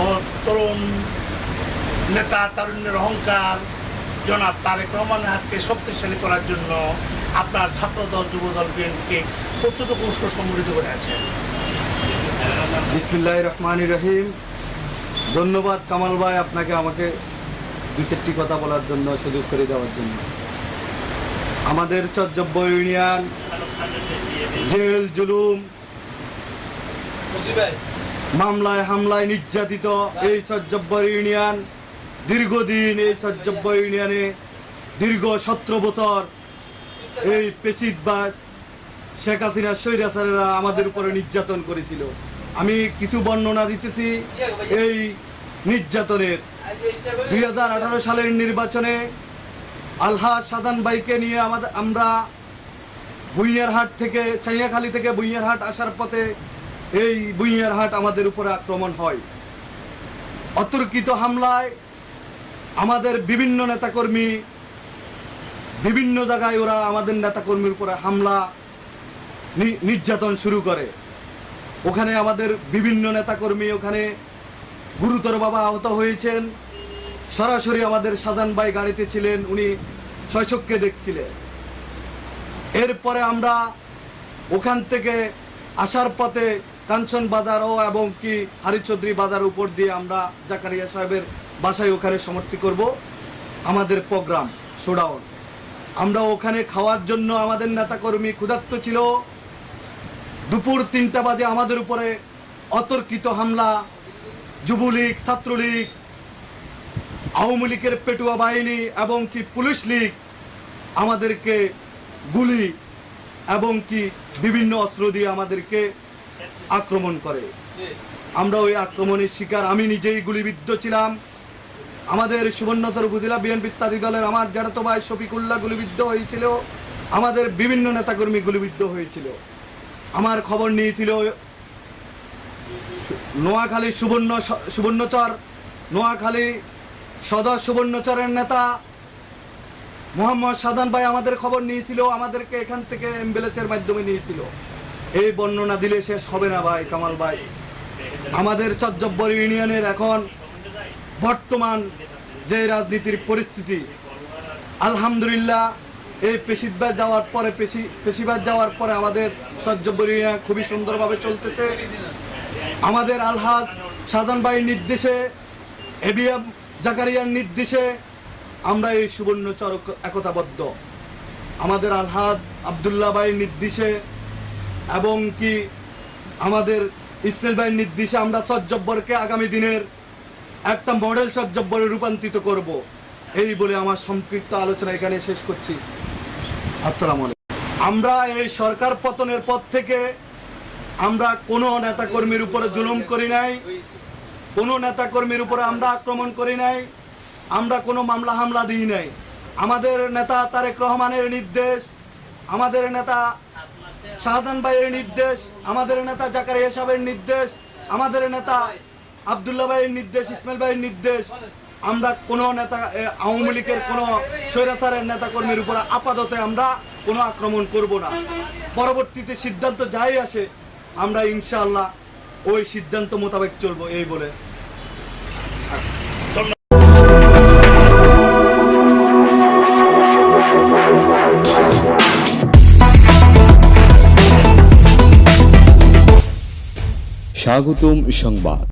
ও তরুণ নেতা তারুণ্যের অহংকার জনাব তারেক রহমানের হাতকে শক্তিশালী করার জন্য আপনার ছাত্রদল যুবদল বিএনপিকে কতটুকু সুসংগঠিত করে আছে? বিসমিল্লাহির রহমানির রহিম। ধন্যবাদ কামাল ভাই, আপনাকে আমাকে দুই চারটি কথা বলার জন্য, সুযোগ করে দেওয়ার জন্য। আমাদের চর্যব্য ইউনিয়ন জেল জুলুম মামলায় হামলায় নির্যাতিত এই চর্যব্য ইউনিয়ন দীর্ঘদিন, এই চর্যব্য ইউনিয়নে দীর্ঘ 17 বছর এই পেশিদবাদ শেখ হাসিনা স্বৈরাচারেরা আমাদের উপরে নির্যাতন করেছিল। আমি কিছু বর্ণনা দিতেছি এই নির্যাতনের। 2018 সালের নির্বাচনে আলহাজ সাদান ভাইকে নিয়ে আমরা বুইয়ারহাট থেকে, চাইয়াখালী থেকে বুইয়ারহাট আসার পথে এই বুইয়ারহাট আমাদের উপরে আক্রমণ হয়। অতর্কিত হামলায় আমাদের বিভিন্ন নেতাকর্মী, বিভিন্ন জায়গায় ওরা আমাদের নেতাকর্মীর উপরে হামলা নির্যাতন শুরু করে। ওখানে আমাদের বিভিন্ন নেতাকর্মী ওখানে গুরুতরভাবে আহত হয়েছেন। সরাসরি আমাদের সাজান ভাই গাড়িতে ছিলেন, উনি শৈশবকে দেখছিলেন। এরপরে আমরা ওখান থেকে আসার পথে কাঞ্চন বাজারও এবং কি হারিচৌধুরী বাজার উপর দিয়ে আমরা জাকারিয়া সাহেবের বাসায় ওখানে সমাপ্তি করব আমাদের প্রোগ্রাম শোডাউন। আমরা ওখানে খাওয়ার জন্য আমাদের নেতাকর্মী ক্ষুধার্ত ছিল। দুপুর 3টা বাজে আমাদের উপরে অতর্কিত হামলা, যুবলীগ, ছাত্রলীগ, আওয়ামী লীগের পেটুয়া বাহিনী এবং কি পুলিশ লীগ আমাদেরকে গুলি এবং কি বিভিন্ন অস্ত্র দিয়ে আমাদেরকে আক্রমণ করে। আমরা ওই আক্রমণের শিকার, আমি নিজেই গুলিবিদ্ধ ছিলাম। আমাদের সুবর্ণচর উপজেলা বিএনপি ইত্যাদি দলের আমার জ্যাঠতো ভাই শফিকুল্লাহ গুলিবিদ্ধ হয়েছিল। আমাদের বিভিন্ন নেতাকর্মী গুলিবিদ্ধ হয়েছিল। আমার খবর নিয়েছিল নোয়াখালী সুবর্ণচর, নোয়াখালী সদর সুবর্ণচরের নেতা মোহাম্মদ সাদান ভাই আমাদের খবর নিয়েছিল, আমাদেরকে এখান থেকে অ্যাম্বুলেন্সের মাধ্যমে নিয়েছিল। এই বর্ণনা দিলে শেষ হবে না ভাই কামাল ভাই। আমাদের চর্যব্য ইউনিয়নের এখন বর্তমান যে রাজনীতির পরিস্থিতি, আলহামদুলিল্লাহ এই পেশিবাদ যাওয়ার পরে আমাদের চর্যব্য ইউনিয়ন খুবই সুন্দরভাবে চলতেছে। আমাদের আলহাজ সাদান ভাইয়ের নির্দেশে, এবিএম জাকারিয়ার নির্দেশে আমরা এই সুবর্ণচর একতাবদ্ধ। আমাদের আলহাজ আব্দুল্লাহ ভাইয়ের নির্দেশে এবং কি আমাদের ইসমাইল ভাইয়ের নির্দেশে আমরা চর্যব্যকে আগামী দিনের একটা মডেল চর্যব্যরে রূপান্তরিত করব। এই বলে আমার সংক্ষিপ্ত আলোচনা এখানে শেষ করছি। আসসালামু আলাইকুম। আমরা এই সরকার পতনের পর থেকে আমরা কোনো নেতাকর্মীর উপরে জুলুম করি নাই, কোনো নেতাকর্মীর উপরে আমরা আক্রমণ করি নাই, আমরা কোনো মামলা হামলা দিই নাই। আমাদের নেতা তারেক রহমানের নির্দেশ, আমাদের নেতা শাহজাহান ভাইয়ের নির্দেশ, আমাদের নেতা জাকারিয়া সাহেবের নির্দেশ, আমাদের নেতা আব্দুল্লাহ ভাইয়ের নির্দেশ, ইসমাইল ভাইয়ের নির্দেশ, আমরা কোনো নেতা আওয়ামী লীগের কোনো স্বৈরাচারের নেতাকর্মীর উপর আপাতত আমরা কোনো আক্রমণ করব না। পরবর্তীতে সিদ্ধান্ত যাই আসে আমরা ইনশাআল্লাহ ওই সিদ্ধান্ত মোতাবেক চলবো, এই বলে। স্বাগতম সংবাদ।